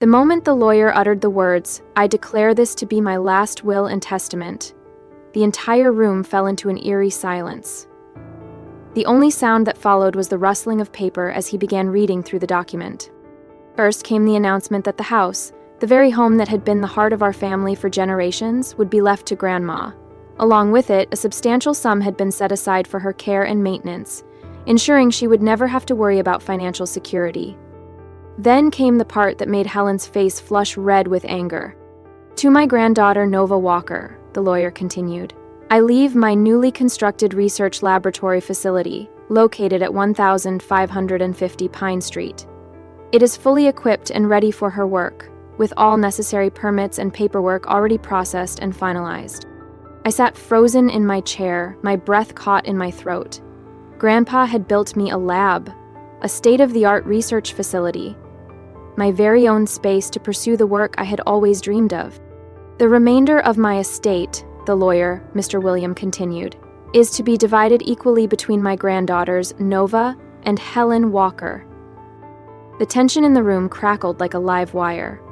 The moment the lawyer uttered the words, "I declare this to be my last will and testament," the entire room fell into an eerie silence. The only sound that followed was the rustling of paper as he began reading through the document. First came the announcement that the house, the very home that had been the heart of our family for generations, would be left to Grandma. Along with it, a substantial sum had been set aside for her care and maintenance, ensuring she would never have to worry about financial security. Then came the part that made Helen's face flush red with anger. "To my granddaughter Nova Walker," the lawyer continued, "I leave my newly constructed research laboratory facility, located at 1550 Pine Street. It is fully equipped and ready for her work, with all necessary permits and paperwork already processed and finalized." I sat frozen in my chair, my breath caught in my throat. Grandpa had built me a lab, a state-of-the-art research facility, my very own space to pursue the work I had always dreamed of. "The remainder of my estate," the lawyer, Mr. William, continued, "is to be divided equally between my granddaughters, Nova and Helen Walker." The tension in the room crackled like a live wire.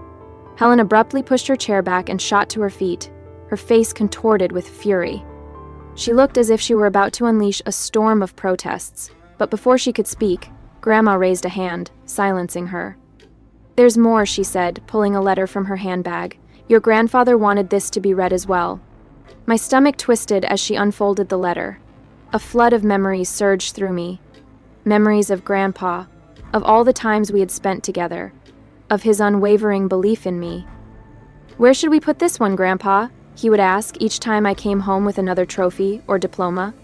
Helen abruptly pushed her chair back and shot to her feet, her face contorted with fury. She looked as if she were about to unleash a storm of protests, but before she could speak, Grandma raised a hand, silencing her. "There's more," she said, pulling a letter from her handbag. "Your grandfather wanted this to be read as well." My stomach twisted as she unfolded the letter. A flood of memories surged through me. Memories of Grandpa, of all the times we had spent together, of his unwavering belief in me. "Where should we put this one, Grandpa?" he would ask each time I came home with another trophy or diploma.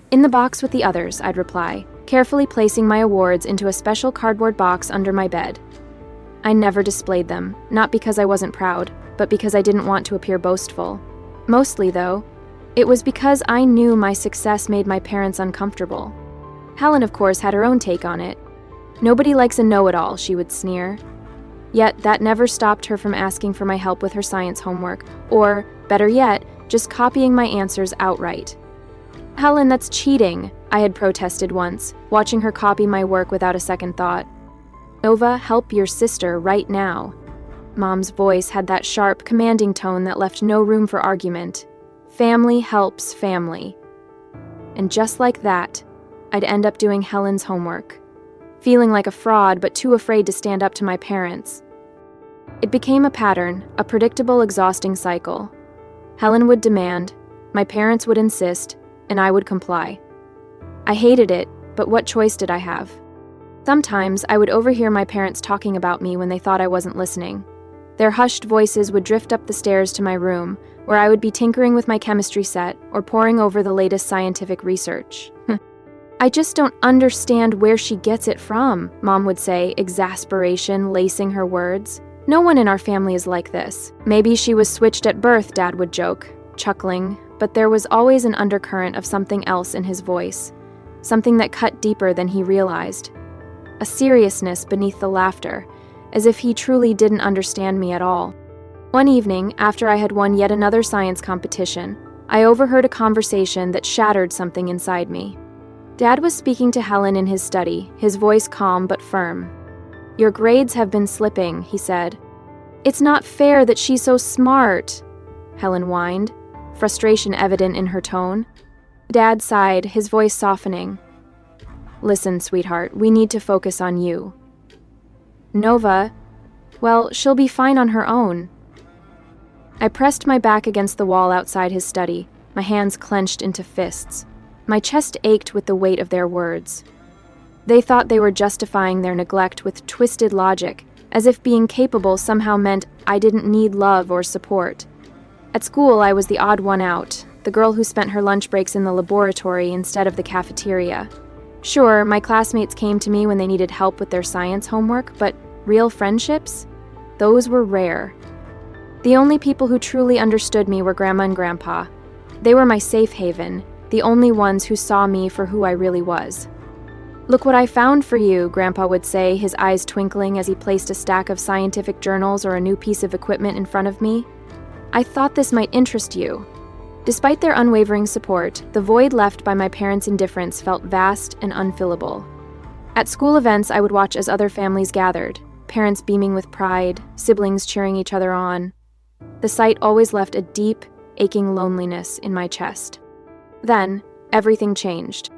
"In the box with the others," I'd reply, carefully placing my awards into a special cardboard box under my bed. I never displayed them, not because I wasn't proud, but because I didn't want to appear boastful. Mostly, though, it was because I knew my success made my parents uncomfortable. Helen, of course, had her own take on it. "Nobody likes a know-it-all," she would sneer. Yet that never stopped her from asking for my help with her science homework, or, better yet, just copying my answers outright. "Helen, that's cheating," I had protested once, watching her copy my work without a second thought. "Nova, help your sister right now." Mom's voice had that sharp, commanding tone that left no room for argument. Family helps family. And just like that, I'd end up doing Helen's homework, feeling like a fraud but too afraid to stand up to my parents. It became a pattern, a predictable, exhausting cycle. Helen would demand, my parents would insist, and I would comply. I hated it, but what choice did I have? Sometimes I would overhear my parents talking about me when they thought I wasn't listening. Their hushed voices would drift up the stairs to my room, where I would be tinkering with my chemistry set or poring over the latest scientific research. "I just don't understand where she gets it from," Mom would say, exasperation lacing her words. "No one in our family is like this." "Maybe she was switched at birth," Dad would joke, chuckling, but there was always an undercurrent of something else in his voice, something that cut deeper than he realized. A seriousness beneath the laughter, as if he truly didn't understand me at all. One evening, after I had won yet another science competition, I overheard a conversation that shattered something inside me. Dad was speaking to Helen in his study, his voice calm but firm. "Your grades have been slipping," he said. "It's not fair that she's so smart," Helen whined, frustration evident in her tone. Dad sighed, his voice softening. "Listen, sweetheart, we need to focus on you. Nova, well, she'll be fine on her own." I pressed my back against the wall outside his study, my hands clenched into fists. My chest ached with the weight of their words. They thought they were justifying their neglect with twisted logic, as if being capable somehow meant I didn't need love or support. At school, I was the odd one out, the girl who spent her lunch breaks in the laboratory instead of the cafeteria. Sure, my classmates came to me when they needed help with their science homework, but real friendships? Those were rare. The only people who truly understood me were Grandma and Grandpa. They were my safe haven, the only ones who saw me for who I really was. "Look what I found for you," Grandpa would say, his eyes twinkling as he placed a stack of scientific journals or a new piece of equipment in front of me. "I thought this might interest you." Despite their unwavering support, the void left by my parents' indifference felt vast and unfillable. At school events, I would watch as other families gathered, parents beaming with pride, siblings cheering each other on. The sight always left a deep, aching loneliness in my chest. Then, everything changed.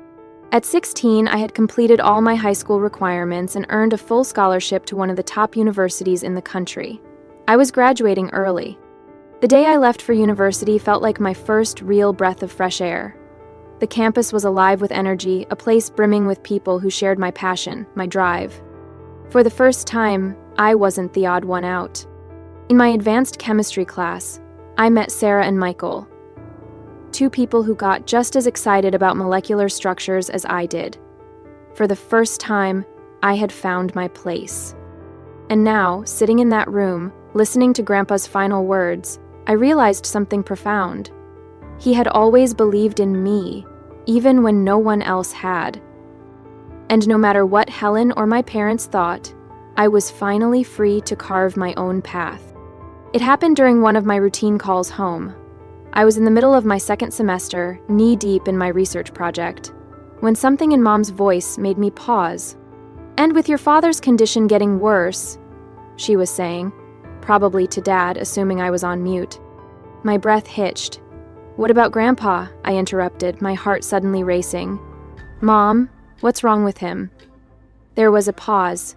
At 16, I had completed all my high school requirements and earned a full scholarship to one of the top universities in the country. I was graduating early. The day I left for university felt like my first real breath of fresh air. The campus was alive with energy, a place brimming with people who shared my passion, my drive. For the first time, I wasn't the odd one out. In my advanced chemistry class, I met Sarah and Michael, two people who got just as excited about molecular structures as I did. For the first time, I had found my place. And now, sitting in that room, listening to Grandpa's final words, I realized something profound. He had always believed in me, even when no one else had. And no matter what Helen or my parents thought, I was finally free to carve my own path. It happened during one of my routine calls home. I was in the middle of my second semester, knee-deep in my research project, when something in Mom's voice made me pause. "And with your father's condition getting worse," she was saying, probably to Dad, assuming I was on mute. My breath hitched. "What about Grandpa?" I interrupted, my heart suddenly racing. "Mom, what's wrong with him?" There was a pause.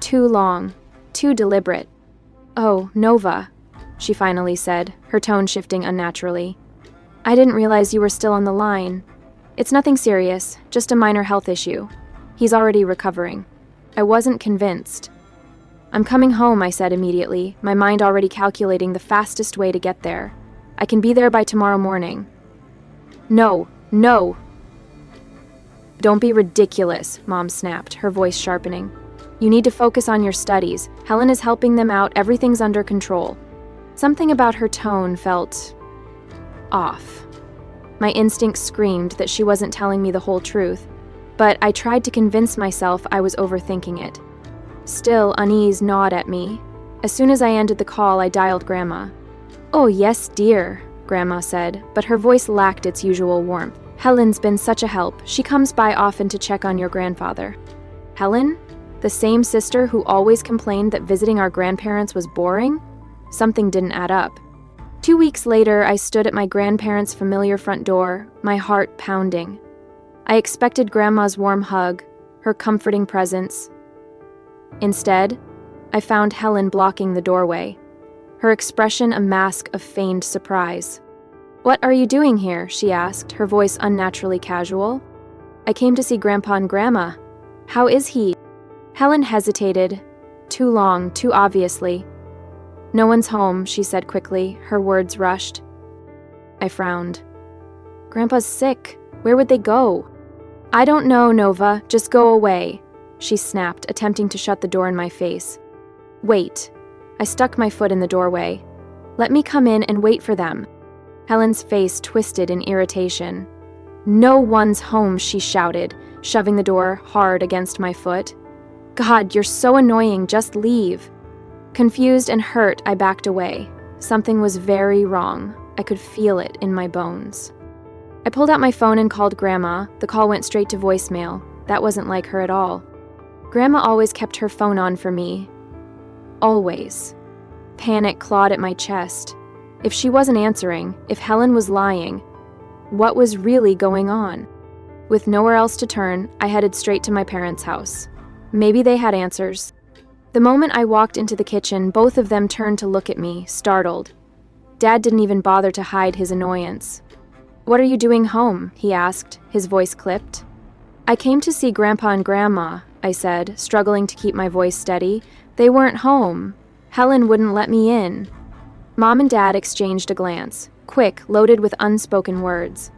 Too long, too deliberate. "Oh, Nova," she finally said, her tone shifting unnaturally. "I didn't realize you were still on the line. It's nothing serious, just a minor health issue. He's already recovering." I wasn't convinced. "I'm coming home," I said immediately, my mind already calculating the fastest way to get there. "I can be there by tomorrow morning." No. "Don't be ridiculous," Mom snapped, her voice sharpening. "You need to focus on your studies. Helen is helping them out, everything's under control." Something about her tone felt off. My instinct screamed that she wasn't telling me the whole truth, but I tried to convince myself I was overthinking it. Still, unease gnawed at me. As soon as I ended the call, I dialed Grandma. "Oh, yes, dear," Grandma said, but her voice lacked its usual warmth. "Helen's been such a help. She comes by often to check on your grandfather." Helen? The same sister who always complained that visiting our grandparents was boring? Something didn't add up. 2 weeks later, I stood at my grandparents' familiar front door, my heart pounding. I expected Grandma's warm hug, her comforting presence. Instead, I found Helen blocking the doorway, her expression a mask of feigned surprise. "What are you doing here?" she asked, her voice unnaturally casual. "I came to see Grandpa and Grandma. How is he?" Helen hesitated, too long, too obviously. "No one's home," she said quickly, her words rushed. I frowned. "Grandpa's sick. Where would they go?" "I don't know, Nova. Just go away," she snapped, attempting to shut the door in my face. "Wait." I stuck my foot in the doorway. "Let me come in and wait for them." Helen's face twisted in irritation. "No one's home," she shouted, shoving the door hard against my foot. "God, you're so annoying. Just leave." Confused and hurt, I backed away. Something was very wrong. I could feel it in my bones. I pulled out my phone and called Grandma. The call went straight to voicemail. That wasn't like her at all. Grandma always kept her phone on for me. Always. Panic clawed at my chest. If she wasn't answering, if Helen was lying, what was really going on? With nowhere else to turn, I headed straight to my parents' house. Maybe they had answers. The moment I walked into the kitchen, both of them turned to look at me, startled. Dad didn't even bother to hide his annoyance. "What are you doing home?" he asked, his voice clipped. "I came to see Grandpa and Grandma," I said, struggling to keep my voice steady. "They weren't home. Helen wouldn't let me in." Mom and Dad exchanged a glance, quick, loaded with unspoken words.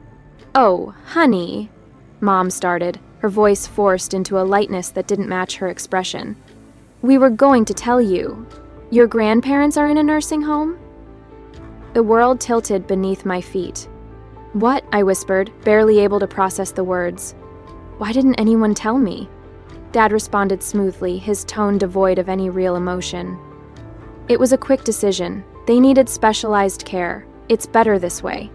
"Oh, honey," Mom started, her voice forced into a lightness that didn't match her expression. "We were going to tell you. Your grandparents are in a nursing home?" The world tilted beneath my feet. "What?" I whispered, barely able to process the words. "Why didn't anyone tell me?" Dad responded smoothly, his tone devoid of any real emotion. "It was a quick decision. They needed specialized care. It's better this way."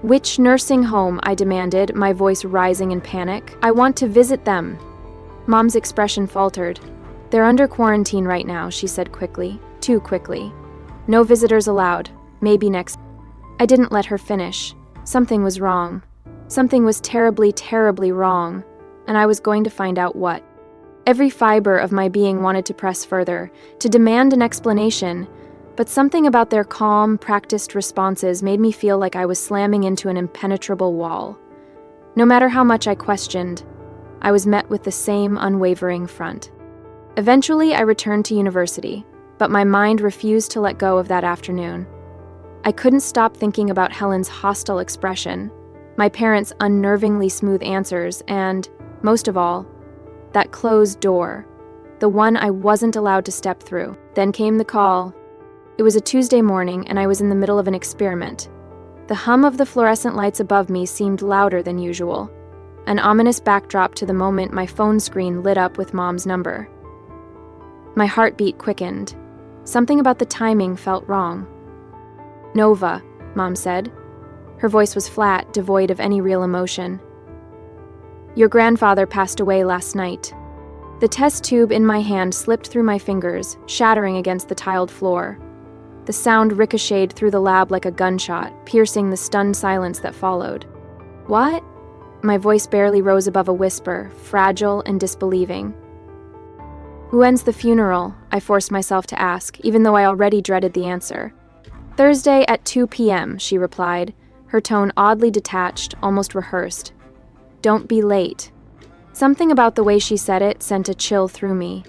"Which nursing home?" I demanded, my voice rising in panic. "I want to visit them." Mom's expression faltered. "They're under quarantine right now," she said quickly. Too quickly. "No visitors allowed. Maybe next." I didn't let her finish. Something was wrong. Something was terribly, terribly wrong, and I was going to find out what. Every fiber of my being wanted to press further, to demand an explanation, but something about their calm, practiced responses made me feel like I was slamming into an impenetrable wall. No matter how much I questioned, I was met with the same unwavering front. Eventually, I returned to university, but my mind refused to let go of that afternoon. I couldn't stop thinking about Helen's hostile expression, my parents' unnervingly smooth answers, and, most of all, that closed door, the one I wasn't allowed to step through. Then came the call. It was a Tuesday morning, and I was in the middle of an experiment. The hum of the fluorescent lights above me seemed louder than usual, an ominous backdrop to the moment my phone screen lit up with Mom's number. My heartbeat quickened. Something about the timing felt wrong. "Nova," Mom said. Her voice was flat, devoid of any real emotion. "Your grandfather passed away last night." The test tube in my hand slipped through my fingers, shattering against the tiled floor. The sound ricocheted through the lab like a gunshot, piercing the stunned silence that followed. "What?" My voice barely rose above a whisper, fragile and disbelieving. "When's the funeral?" I forced myself to ask, even though I already dreaded the answer. "Thursday at 2 p.m., she replied, her tone oddly detached, almost rehearsed. "Don't be late." Something about the way she said it sent a chill through me.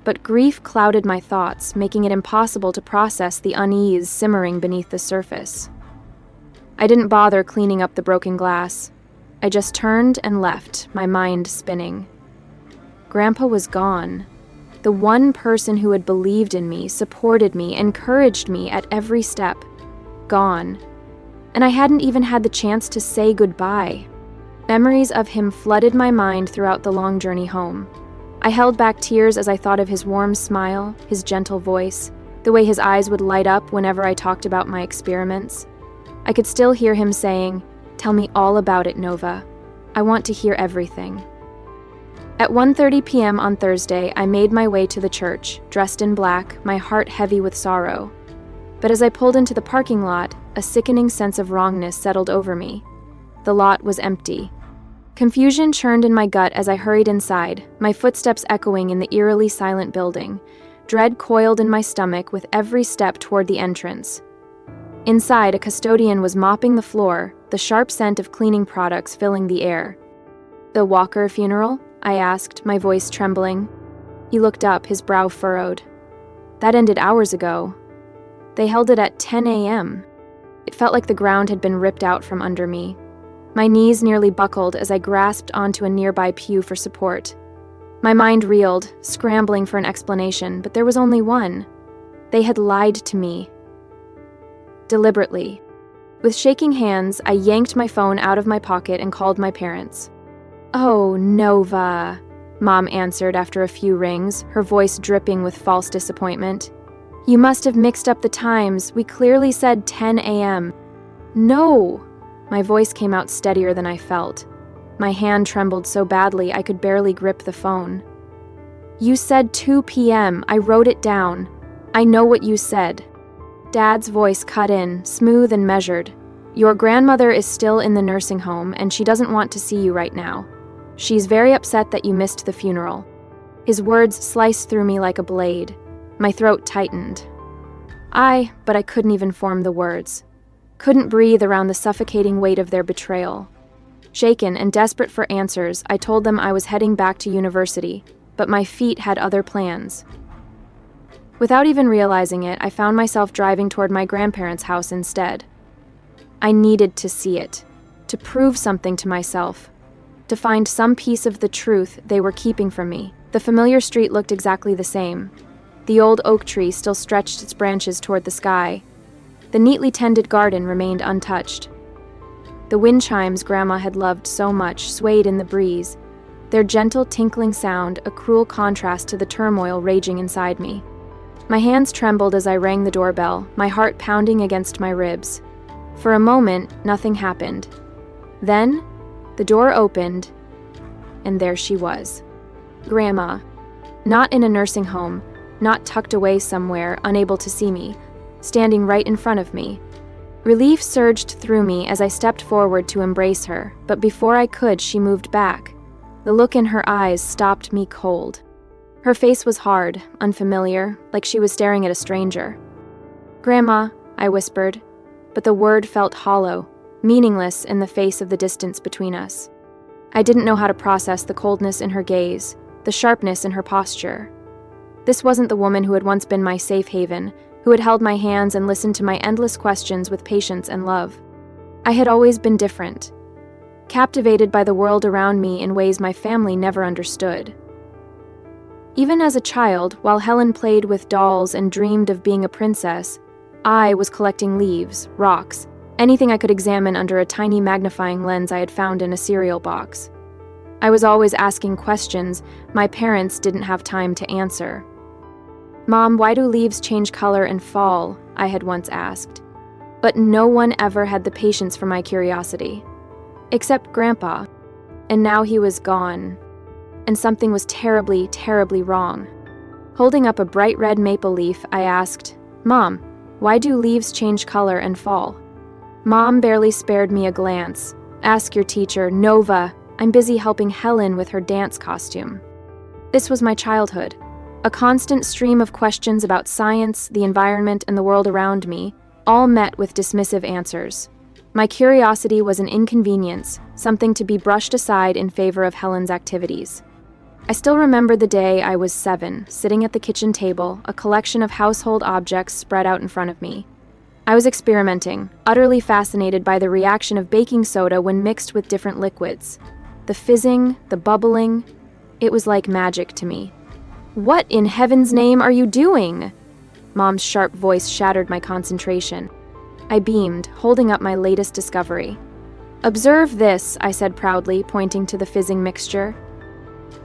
But grief clouded my thoughts, making it impossible to process the unease simmering beneath the surface. I didn't bother cleaning up the broken glass. I just turned and left, my mind spinning. Grandpa was gone. The one person who had believed in me, supported me, encouraged me at every step. Gone. And I hadn't even had the chance to say goodbye. Memories of him flooded my mind throughout the long journey home. I held back tears as I thought of his warm smile, his gentle voice, the way his eyes would light up whenever I talked about my experiments. I could still hear him saying, "Tell me all about it, Nova. I want to hear everything." At 1:30 p.m. on Thursday, I made my way to the church, dressed in black, my heart heavy with sorrow. But as I pulled into the parking lot, a sickening sense of wrongness settled over me. The lot was empty. Confusion churned in my gut as I hurried inside, my footsteps echoing in the eerily silent building. Dread coiled in my stomach with every step toward the entrance. Inside, a custodian was mopping the floor, the sharp scent of cleaning products filling the air. "The Walker funeral?" I asked, my voice trembling. He looked up, his brow furrowed. "That ended hours ago. They held it at 10 a.m. It felt like the ground had been ripped out from under me. My knees nearly buckled as I grasped onto a nearby pew for support. My mind reeled, scrambling for an explanation, but there was only one. They had lied to me. Deliberately. With shaking hands, I yanked my phone out of my pocket and called my parents. "Oh, Nova," Mom answered after a few rings, her voice dripping with false disappointment. "You must have mixed up the times. We clearly said 10 a.m. "No!" My voice came out steadier than I felt. My hand trembled so badly I could barely grip the phone. "You said 2 p.m. I wrote it down. I know what you said." Dad's voice cut in, smooth and measured. "Your grandmother is still in the nursing home, and she doesn't want to see you right now. She's very upset that you missed the funeral." His words sliced through me like a blade. My throat tightened. But I couldn't even form the words. Couldn't breathe around the suffocating weight of their betrayal. Shaken and desperate for answers, I told them I was heading back to university, but my feet had other plans. Without even realizing it, I found myself driving toward my grandparents' house instead. I needed to see it, to prove something to myself, to find some piece of the truth they were keeping from me. The familiar street looked exactly the same. The old oak tree still stretched its branches toward the sky. The neatly tended garden remained untouched. The wind chimes Grandma had loved so much swayed in the breeze, their gentle tinkling sound a cruel contrast to the turmoil raging inside me. My hands trembled as I rang the doorbell, my heart pounding against my ribs. For a moment, nothing happened. Then, the door opened, and there she was. Grandma. Not in a nursing home, not tucked away somewhere, unable to see me, standing right in front of me. Relief surged through me as I stepped forward to embrace her, but before I could, she moved back. The look in her eyes stopped me cold. Her face was hard, unfamiliar, like she was staring at a stranger. "Grandma," I whispered, but the word felt hollow, meaningless in the face of the distance between us. I didn't know how to process the coldness in her gaze, the sharpness in her posture. This wasn't the woman who had once been my safe haven, who had held my hands and listened to my endless questions with patience and love. I had always been different, captivated by the world around me in ways my family never understood. Even as a child, while Helen played with dolls and dreamed of being a princess, I was collecting leaves, rocks, anything I could examine under a tiny magnifying lens I had found in a cereal box. I was always asking questions my parents didn't have time to answer. "Mom, why do leaves change color and fall?" I had once asked. But no one ever had the patience for my curiosity. Except Grandpa. And now he was gone. And something was terribly, terribly wrong. Holding up a bright red maple leaf, I asked, "Mom, why do leaves change color and fall?" Mom barely spared me a glance. "Ask your teacher, Nova. I'm busy helping Helen with her dance costume." This was my childhood. A constant stream of questions about science, the environment, and the world around me, all met with dismissive answers. My curiosity was an inconvenience, something to be brushed aside in favor of Helen's activities. I still remember the day I was 7, sitting at the kitchen table, a collection of household objects spread out in front of me. I was experimenting, utterly fascinated by the reaction of baking soda when mixed with different liquids. The fizzing, the bubbling, it was like magic to me. "What in heaven's name are you doing?" Mom's sharp voice shattered my concentration. I beamed, holding up my latest discovery. "Observe this," I said proudly, pointing to the fizzing mixture.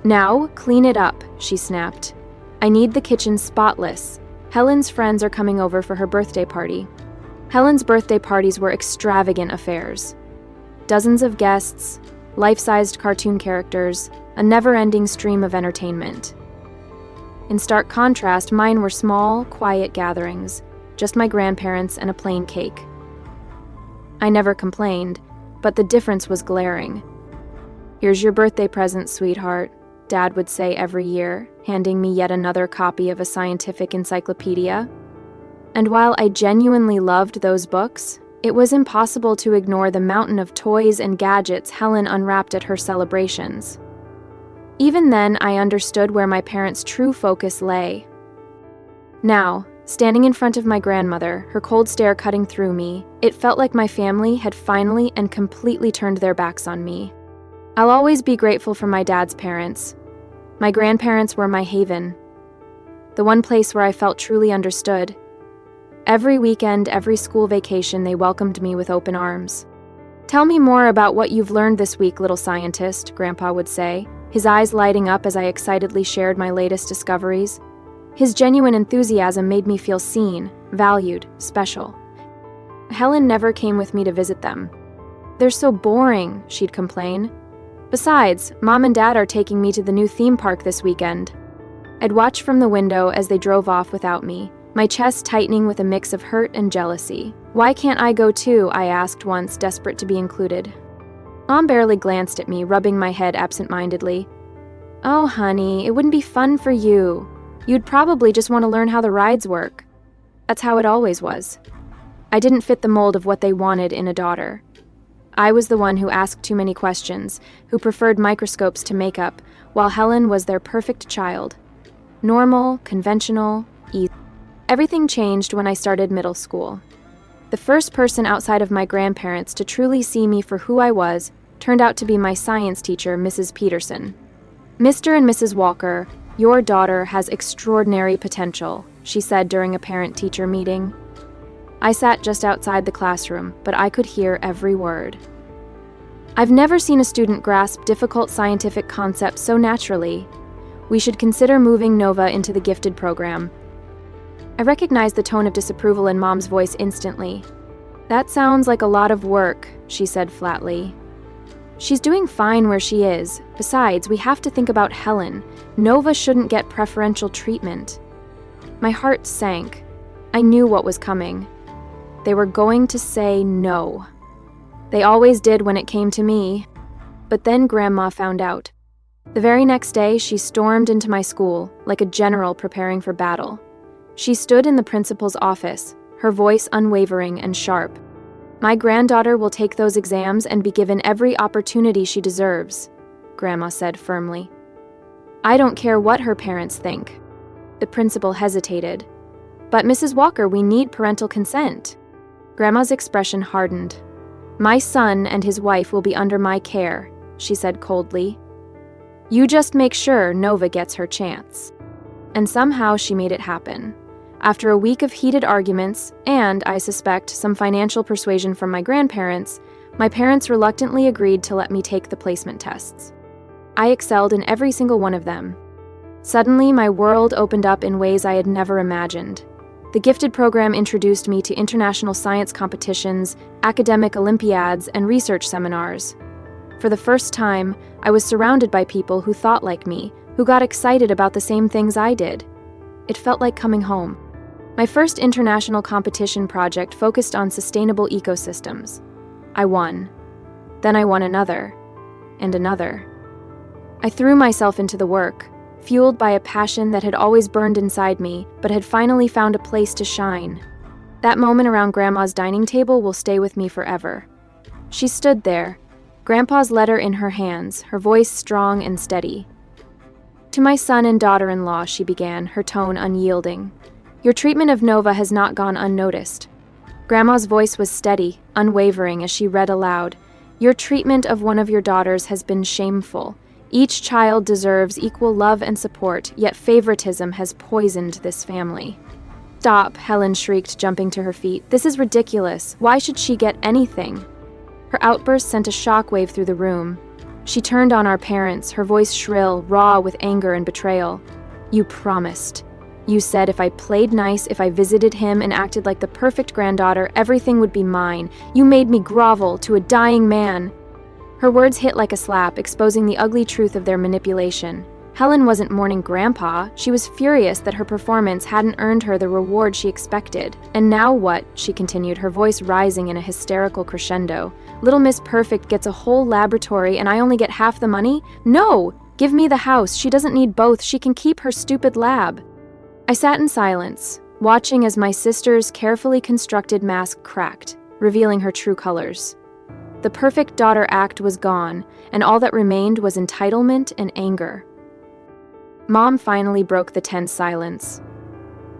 "Now, clean it up," she snapped. "I need the kitchen spotless. Helen's friends are coming over for her birthday party." Helen's birthday parties were extravagant affairs. Dozens of guests, life-sized cartoon characters, a never-ending stream of entertainment. In stark contrast, mine were small, quiet gatherings, just my grandparents and a plain cake. I never complained, but the difference was glaring. "Here's your birthday present, sweetheart," Dad would say every year, handing me yet another copy of a scientific encyclopedia. And while I genuinely loved those books, it was impossible to ignore the mountain of toys and gadgets Helen unwrapped at her celebrations. Even then, I understood where my parents' true focus lay. Now, standing in front of my grandmother, her cold stare cutting through me, it felt like my family had finally and completely turned their backs on me. I'll always be grateful for my dad's parents. My grandparents were my haven, the one place where I felt truly understood. Every weekend, every school vacation, they welcomed me with open arms. "Tell me more about what you've learned this week, little scientist," Grandpa would say, his eyes lighting up as I excitedly shared my latest discoveries. His genuine enthusiasm made me feel seen, valued, special. Helen never came with me to visit them. "They're so boring," she'd complain. "Besides, Mom and Dad are taking me to the new theme park this weekend." I'd watch from the window as they drove off without me, my chest tightening with a mix of hurt and jealousy. "Why can't I go too?" I asked once, desperate to be included. Mom barely glanced at me, rubbing my head absent-mindedly. "Oh, honey, it wouldn't be fun for you. You'd probably just want to learn how the rides work." That's how it always was. I didn't fit the mold of what they wanted in a daughter. I was the one who asked too many questions, who preferred microscopes to makeup, while Helen was their perfect child. Normal, conventional, easy. Everything changed when I started middle school. The first person outside of my grandparents to truly see me for who I was turned out to be my science teacher, Mrs. Peterson. "Mr. and Mrs. Walker, your daughter has extraordinary potential," she said during a parent-teacher meeting. I sat just outside the classroom, but I could hear every word. "I've never seen a student grasp difficult scientific concepts so naturally. We should consider moving Nova into the gifted program." I recognized the tone of disapproval in Mom's voice instantly. "That sounds like a lot of work," she said flatly. She's doing fine where she is. Besides, we have to think about Helen. Nova shouldn't get preferential treatment. My heart sank. I knew what was coming. They were going to say no. They always did when it came to me. But then Grandma found out. The very next day, she stormed into my school, like a general preparing for battle. She stood in the principal's office, her voice unwavering and sharp. "My granddaughter will take those exams and be given every opportunity she deserves," Grandma said firmly. "I don't care what her parents think." The principal hesitated. "But Mrs. Walker, we need parental consent." Grandma's expression hardened. "My son and his wife will be under my care," she said coldly. "You just make sure Nova gets her chance." And somehow she made it happen. After a week of heated arguments, and, I suspect, some financial persuasion from my grandparents, my parents reluctantly agreed to let me take the placement tests. I excelled in every single one of them. Suddenly, my world opened up in ways I had never imagined. The gifted program introduced me to international science competitions, academic Olympiads, and research seminars. For the first time, I was surrounded by people who thought like me, who got excited about the same things I did. It felt like coming home. My first international competition project focused on sustainable ecosystems. I won. Then I won another, and another. I threw myself into the work, fueled by a passion that had always burned inside me, but had finally found a place to shine. That moment around Grandma's dining table will stay with me forever. She stood there, Grandpa's letter in her hands, her voice strong and steady. "To my son and daughter-in-law," she began, her tone unyielding. "Your treatment of Nova has not gone unnoticed." Grandma's voice was steady, unwavering as she read aloud. "Your treatment of one of your daughters has been shameful. Each child deserves equal love and support, yet favoritism has poisoned this family." "Stop," Helen shrieked, jumping to her feet. "This is ridiculous. Why should she get anything?" Her outburst sent a shockwave through the room. She turned on our parents, her voice shrill, raw with anger and betrayal. "You promised. You said if I played nice, if I visited him and acted like the perfect granddaughter, everything would be mine. You made me grovel to a dying man." Her words hit like a slap, exposing the ugly truth of their manipulation. Helen wasn't mourning Grandpa. She was furious that her performance hadn't earned her the reward she expected. "And now what?" she continued, her voice rising in a hysterical crescendo. "Little Miss Perfect gets a whole laboratory and I only get half the money? No! Give me the house. She doesn't need both. She can keep her stupid lab." I sat in silence, watching as my sister's carefully constructed mask cracked, revealing her true colors. The perfect daughter act was gone, and all that remained was entitlement and anger. Mom finally broke the tense silence.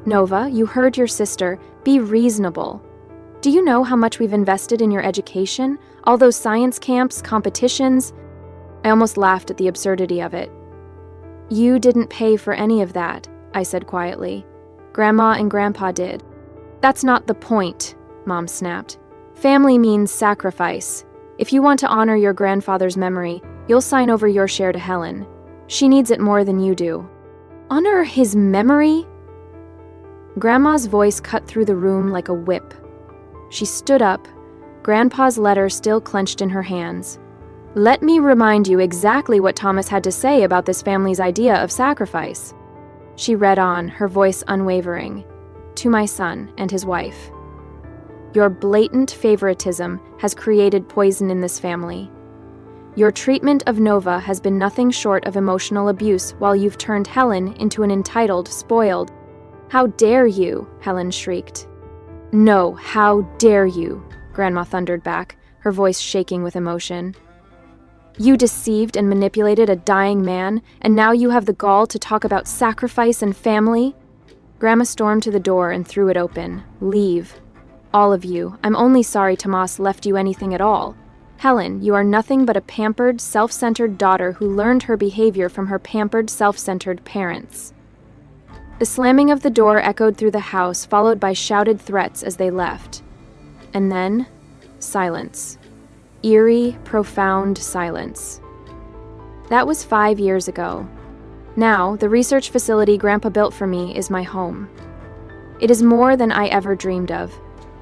"Nova, you heard your sister. Be reasonable. Do you know how much we've invested in your education? All those science camps, competitions?" I almost laughed at the absurdity of it. "You didn't pay for any of that," I said quietly. "Grandma and Grandpa did." "That's not the point," Mom snapped. "Family means sacrifice. If you want to honor your grandfather's memory, you'll sign over your share to Helen. She needs it more than you do." "Honor his memory?" Grandma's voice cut through the room like a whip. She stood up, Grandpa's letter still clenched in her hands. "Let me remind you exactly what Thomas had to say about this family's idea of sacrifice." She read on, her voice unwavering. "To my son and his wife. Your blatant favoritism has created poison in this family. Your treatment of Nova has been nothing short of emotional abuse while you've turned Helen into an entitled, spoiled—" "How dare you?" Helen shrieked. "No, how dare you?" Grandma thundered back, her voice shaking with emotion. "You deceived and manipulated a dying man, and now you have the gall to talk about sacrifice and family?" Grandma stormed to the door and threw it open. "Leave. All of you. I'm only sorry Tomas left you anything at all. Helen, you are nothing but a pampered, self-centered daughter who learned her behavior from her pampered, self-centered parents." The slamming of the door echoed through the house, followed by shouted threats as they left. And then, silence. Eerie, profound silence. That was 5 years ago. Now, the research facility Grandpa built for me is my home. It is more than I ever dreamed of,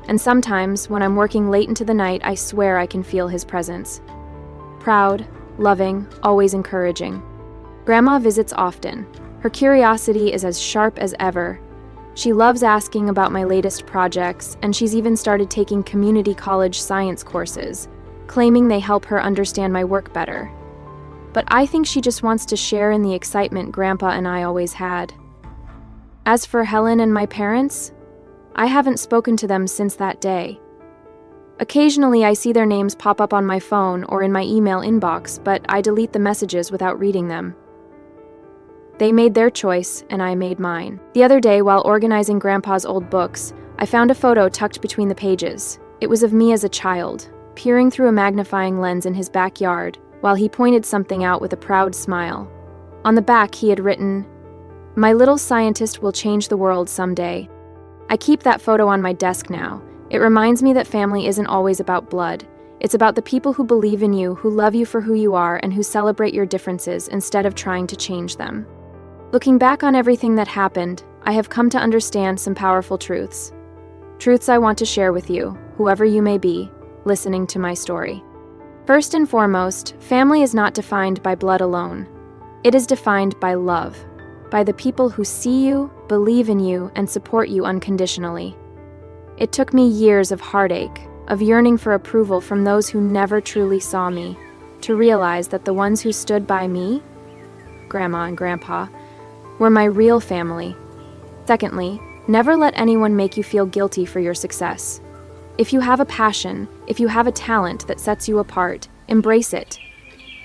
and sometimes, when I'm working late into the night, I swear I can feel his presence. Proud, loving, always encouraging. Grandma visits often. Her curiosity is as sharp as ever. She loves asking about my latest projects, and she's even started taking community college science courses, claiming they help her understand my work better. But I think she just wants to share in the excitement Grandpa and I always had. As for Helen and my parents, I haven't spoken to them since that day. Occasionally I see their names pop up on my phone or in my email inbox, but I delete the messages without reading them. They made their choice, and I made mine. The other day, while organizing Grandpa's old books, I found a photo tucked between the pages. It was of me as a child, peering through a magnifying lens in his backyard, while he pointed something out with a proud smile. On the back, he had written, "My little scientist will change the world someday." I keep that photo on my desk now. It reminds me that family isn't always about blood. It's about the people who believe in you, who love you for who you are, and who celebrate your differences instead of trying to change them. Looking back on everything that happened, I have come to understand some powerful truths. Truths I want to share with you, whoever you may be, listening to my story. First and foremost, family is not defined by blood alone. It is defined by love, by the people who see you, believe in you, and support you unconditionally. It took me years of heartache, of yearning for approval from those who never truly saw me, to realize that the ones who stood by me, Grandma and Grandpa, were my real family. Secondly, never let anyone make you feel guilty for your success. If you have a passion, if you have a talent that sets you apart, embrace it.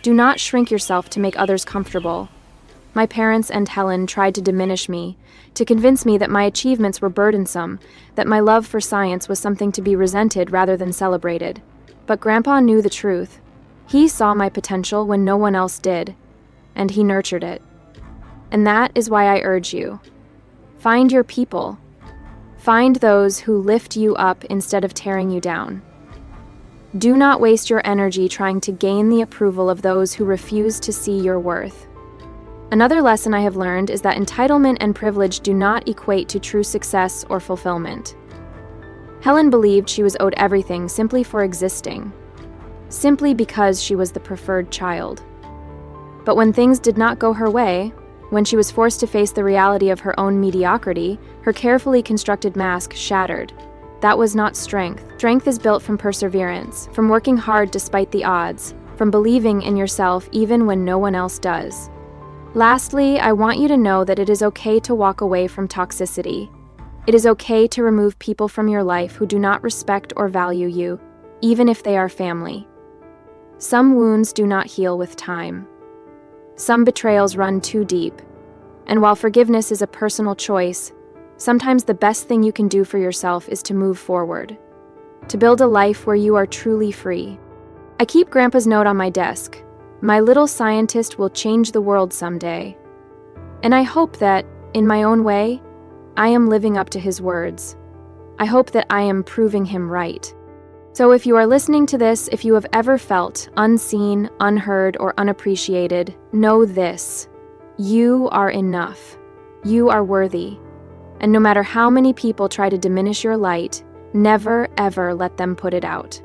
Do not shrink yourself to make others comfortable. My parents and Helen tried to diminish me, to convince me that my achievements were burdensome, that my love for science was something to be resented rather than celebrated. But Grandpa knew the truth. He saw my potential when no one else did, and he nurtured it. And that is why I urge you. Find your people. Find those who lift you up instead of tearing you down. Do not waste your energy trying to gain the approval of those who refuse to see your worth. Another lesson I have learned is that entitlement and privilege do not equate to true success or fulfillment. Helen believed she was owed everything simply for existing, simply because she was the preferred child. But when things did not go her way, when she was forced to face the reality of her own mediocrity, her carefully constructed mask shattered. That was not strength. Strength is built from perseverance, from working hard despite the odds, from believing in yourself even when no one else does. Lastly, I want you to know that it is okay to walk away from toxicity. It is okay to remove people from your life who do not respect or value you, even if they are family. Some wounds do not heal with time. Some betrayals run too deep. And while forgiveness is a personal choice, sometimes the best thing you can do for yourself is to move forward, to build a life where you are truly free. I keep Grandpa's note on my desk. My little scientist will change the world someday. And I hope that, in my own way, I am living up to his words. I hope that I am proving him right. So if you are listening to this, if you have ever felt unseen, unheard, or unappreciated, know this: you are enough. You are worthy. And no matter how many people try to diminish your light, never ever let them put it out.